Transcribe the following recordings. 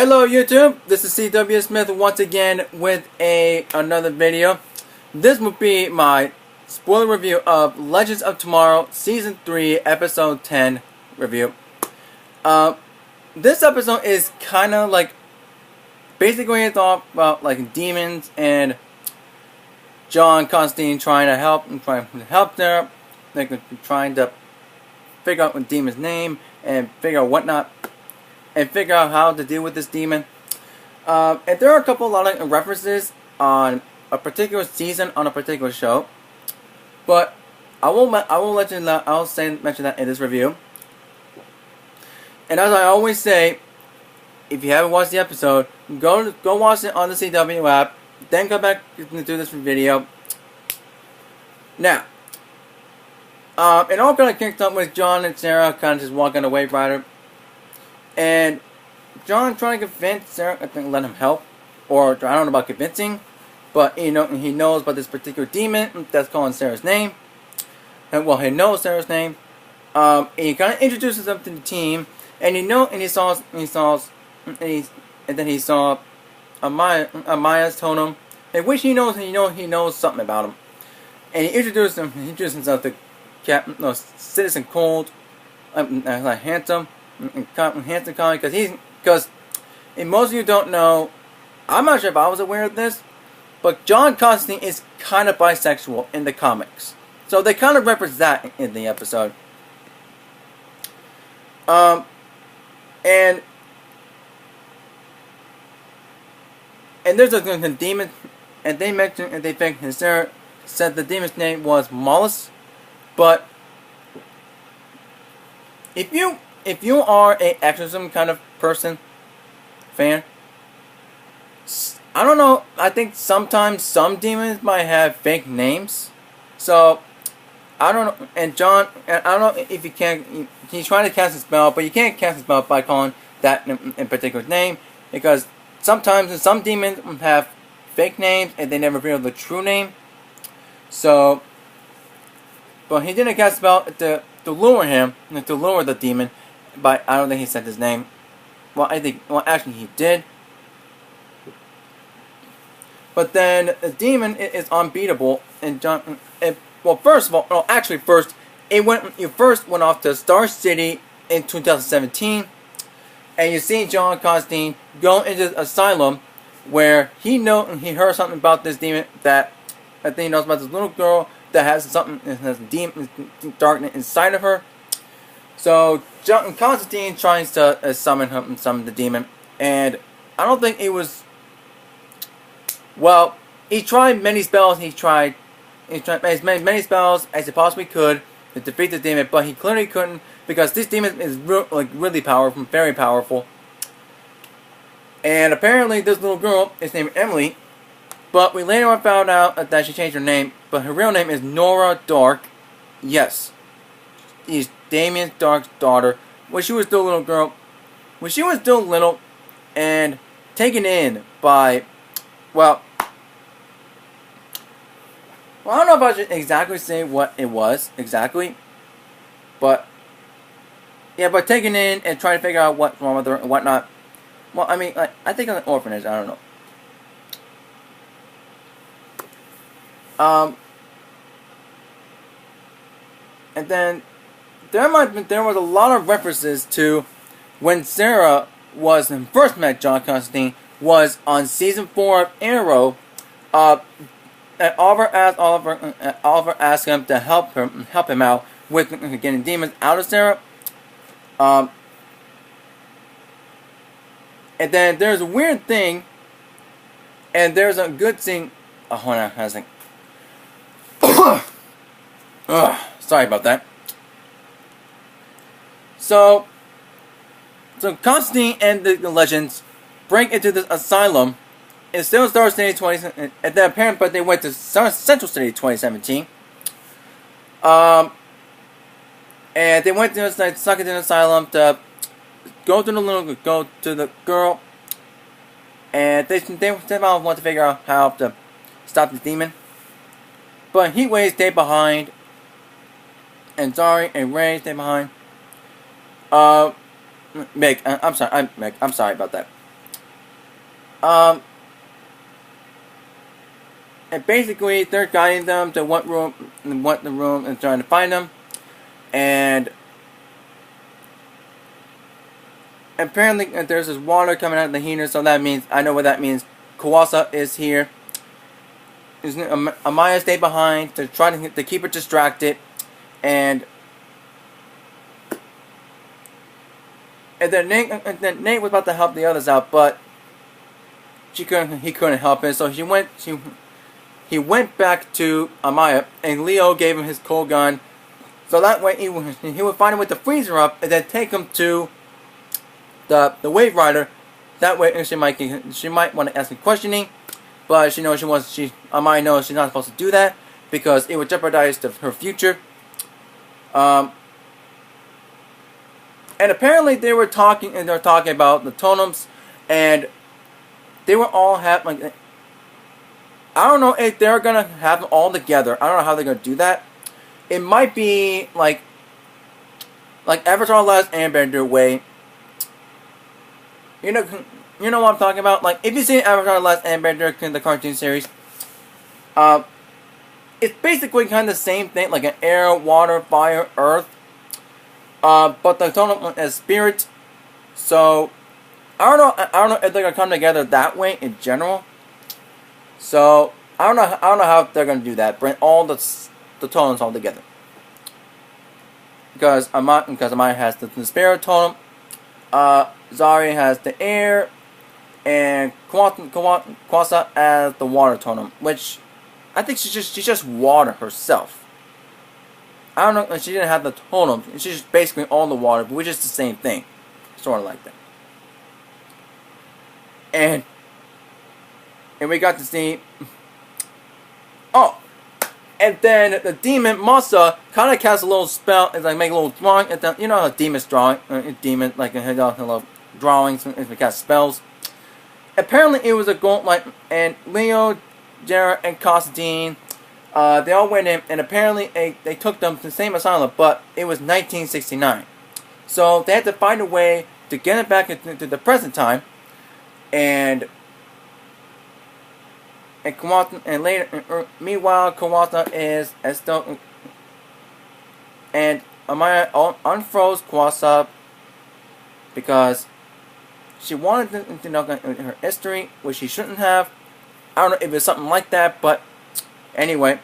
Hello YouTube, this is CW Smith once again with another video. This will be my spoiler review of Legends of Tomorrow Season 3 Episode 10 review. This episode is kind of like basically it's all about like demons and John Constantine trying to help them, like trying to figure out the demon's name and figure out whatnot. And figure out how to deal with this demon. And there are a lot of references on a particular season on a particular show, but I will mention that in this review. And as I always say, if you haven't watched the episode, go watch it on the CW app, then come back and do this video. Now, it all kind of kicked up with John and Sarah kind of just walking away from it. And John trying to convince Sarah, I think, let him help, or I don't know about convincing, but he knows about this particular demon that's calling Sarah's name, and well, he knows Sarah's name. And he kind of introduces them to the team, and then he saw Amaya's totem, in which he knows something about him, and he introduced himself to Citizen Cold, like handsome. Handsome comic because most of you don't know, I'm not sure if I was aware of this, but John Constantine is kind of bisexual in the comics, so they kind of represent that in the episode. And there's a demon, and they mentioned, and they think, and Sarah said the demon's name was Mollis, but if you are an exorcism kind of fan, I don't know, I think sometimes some demons might have fake names. So, I don't know, and John, I don't know if you can, he's trying to cast a spell, but you can't cast a spell by calling that in particular name, because sometimes some demons have fake names and they never reveal the true name. So, but he didn't cast a spell to lure him, to lure the demon. But I don't think he said his name. Well, actually he did. But then the demon is unbeatable, and John. First, you first went off to Star City in 2017, and you see John Constantine go into the asylum, where he heard something about this demon that I think he knows about this little girl that has demon darkness inside of her. So John Constantine tries to summon the demon, and I don't think it was. Well, he tried many spells. He tried as many spells as he possibly could to defeat the demon, but he clearly couldn't, because this demon is really powerful, very powerful. And apparently, this little girl is named Emily, but we later on found out that she changed her name. But her real name is Nora Dark. Yes, she's Damien Dark's daughter. When she was still a little girl, and taken in by, well, I don't know if I should exactly say what it was exactly, but yeah, but taken in and trying to figure out what's wrong with her and whatnot. Well, I mean, like, I think an orphanage. I don't know. And then there was a lot of references to when Sarah first met John Constantine was on season 4 of Arrow. And Oliver asked him to help him out with getting demons out of Sarah. And then there's a weird thing, and there's a good thing. Oh, hold on, I was like, sorry about that. So Constantine and the Legends break into this asylum. It's still Star City 20, and then apparently, but they went to Central City 2017. And they went to stuck in an asylum to go to the girl, and they want to figure out how to stop the demon. But Heatwave stayed behind, and Zari and Ray stayed behind. Meg, I'm sorry about that. Um, and basically, they're guiding them to what the room, and trying to find them. And apparently, there's this water coming out of the heater, so that means, I know what that means. Kawasa is here. Amaya stayed behind to try to keep her distracted. And then Nate was about to help the others out, but he couldn't help it, so he went back to Amaya, and Leo gave him his cold gun, so that way he would find him with the freezer up, and then take him to the Wave Rider. That way she might want to ask him questioning, but Amaya knows she's not supposed to do that because it would jeopardize her future. And apparently they were talking about the totems, and they were all I don't know if they're gonna have them all together. I don't know how they're gonna do that. It might be like Avatar: Last Airbender way. You know what I'm talking about. Like, if you've seen Avatar: Last Airbender, the cartoon series, it's basically kind of the same thing, like an air, water, fire, earth. But the totem is spirit. So I don't know if they're gonna come together that way in general. So I don't know how they're gonna do that. Bring all the totems all together. Because Amaya has the spirit totem. Zari has the air, and Kwasa as the water totem, which I think she's just water herself. I don't know. She didn't have the totem. She's just basically all the water, which is the same thing, sort of like that. And we got to see. Oh, and then the demon Masa kind of casts a little spell. It's like make a little drawing. And then, you know how demons drawing, demon like a little drawings if we cast spells. Apparently, it was a gold like, and Leo, Jared, and Constantine. They all went in, and apparently they took them to the same asylum, but it was 1969. So they had to find a way to get it back into the present time, and Kawata, and later, meanwhile, Kawata is still, and Amaya unfroze Kawasa because she wanted to know her history, which she shouldn't have. I don't know if it's something like that, but anyway,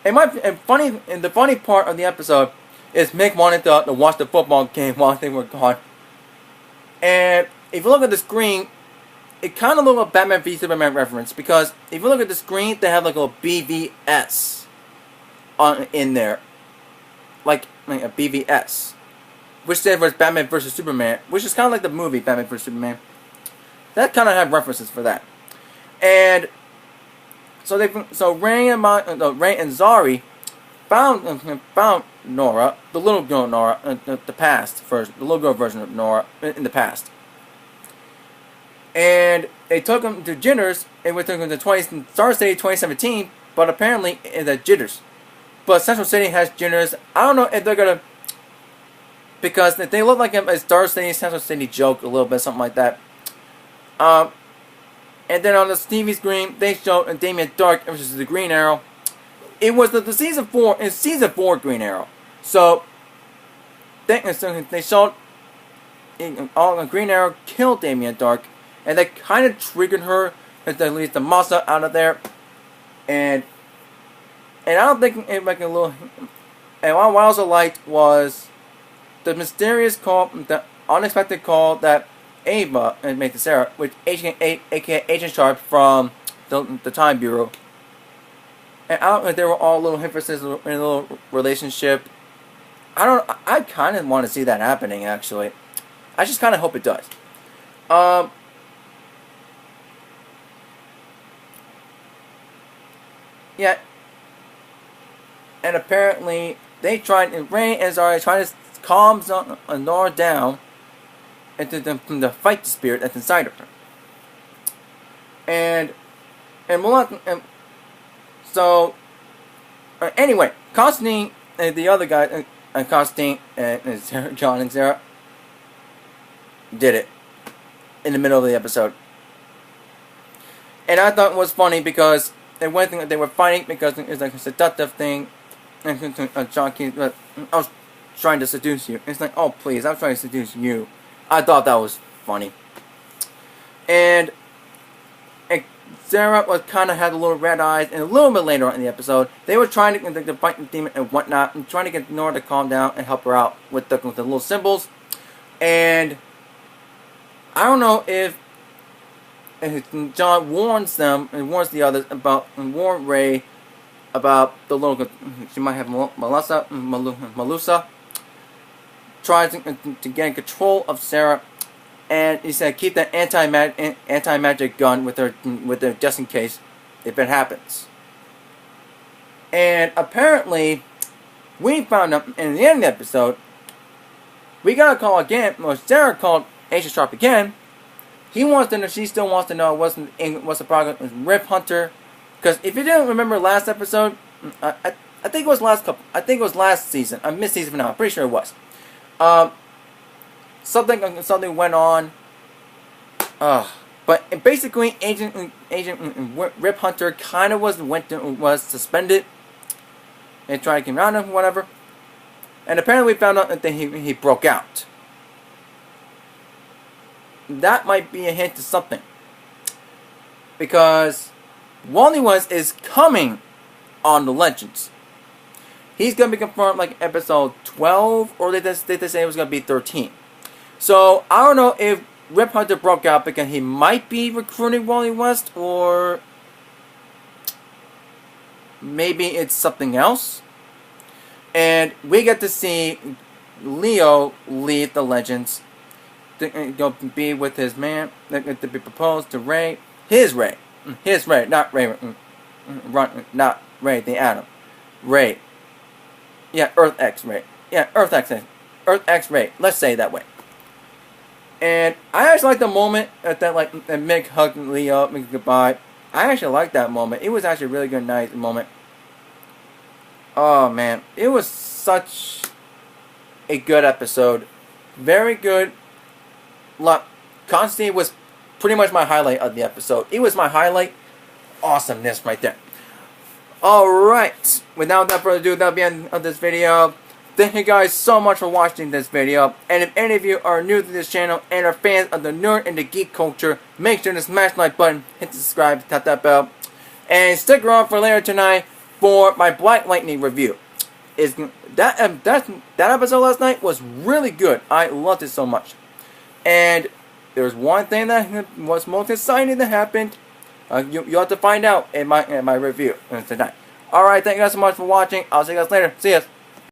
the funny part of the episode is Mick wanted to watch the football game while they were gone. And if you look at the screen, it kind of looks like a Batman v Superman reference, because if you look at the screen, they have like a BVS in there, like a BVS, which stands for Batman vs Superman, which is kind of like the movie Batman vs Superman. That kind of have references for that, and so Ray and Zari found Nora, the little girl Nora, the little girl version of Nora in the past. And they took him to Jitters, and we took him to Star City 2017, but apparently it's at Jitters. But Central City has Jitters. I don't know if they're gonna, because they look like a Star City, Central City joke a little bit, something like that. And then on the TV screen, they showed Damien Dark, which is the Green Arrow. It was the season 4, it's season 4 Green Arrow. So they showed Green Arrow killed Damien Dark. And that kind of triggered her to leave the Masa out of there. And I don't think it like a little. And what I also liked was the mysterious call, the unexpected call that Ava made to Sarah, which aka Agent Sharp from the Time Bureau. And I don't know if they were all little emphasis in a little relationship. I kind of want to see that happening, actually. I just kind of hope it does. Yeah, and apparently Ray and Zari trying to calm Nora down and to fight the spirit that's inside of her. And so anyway, Constantine and the other guy, Constantine and John and Sarah did it in the middle of the episode. And I thought it was funny because the one thing that they were fighting because it's like a seductive thing. And John King, I was trying to seduce you. It's like, oh please, I'm trying to seduce you. I thought that was funny. And Sarah was kind of had a little red eyes, and a little bit later on in the episode, they were trying to fight the demon and whatnot, and trying to get Nora to calm down and help her out with the little symbols. And I don't know if John warns them and warns the others about and warn Ray about the little. She might have Malusa tries to gain control of Sarah. And he said, keep that anti-magic gun with her just in case if it happens. And apparently, we found out in the end of the episode, we got a call again. Well, Sarah called Agent Sharp again. He wants to know. She still wants to know what's the progress with Rip Hunter. Because if you didn't remember last episode, I think it was I think it was last season. I missed season now. I'm pretty sure it was. Something went on. But basically, Agent Rip Hunter kind of was suspended and tried to get around him, whatever. And apparently, we found out that he broke out. That might be a hint to something, because Wally West is coming on the Legends. He's gonna be confirmed like episode 12, or did they say it was gonna be 13? So, I don't know if Rip Hunter broke out because he might be recruiting Wally West, or maybe it's something else. And we get to see Leo lead the Legends to go be with his man, to be proposed to Ray. His Ray, not Ray, not Ray the Atom. Ray. Yeah, Earth X Ray. Yeah, Earth X Ray. Let's say it that way. And I actually like the moment that Mick hugged Leo, Mick goodbye. I actually like that moment. It was actually a really good, nice moment. Oh man, it was such a good episode. Very good. Constantine was pretty much my highlight of the episode. It was my highlight. Awesomeness right there. Alright, without further ado, that'll be the end of this video. Thank you guys so much for watching this video. And if any of you are new to this channel and are fans of the nerd and the geek culture, make sure to smash the like button, hit the subscribe, tap that bell, and stick around for later tonight for my Black Lightning review. That episode last night was really good. I loved it so much. And there's one thing that was most exciting that happened. You'll have to find out in my review tonight. Alright, thank you guys so much for watching. I'll see you guys later. See ya.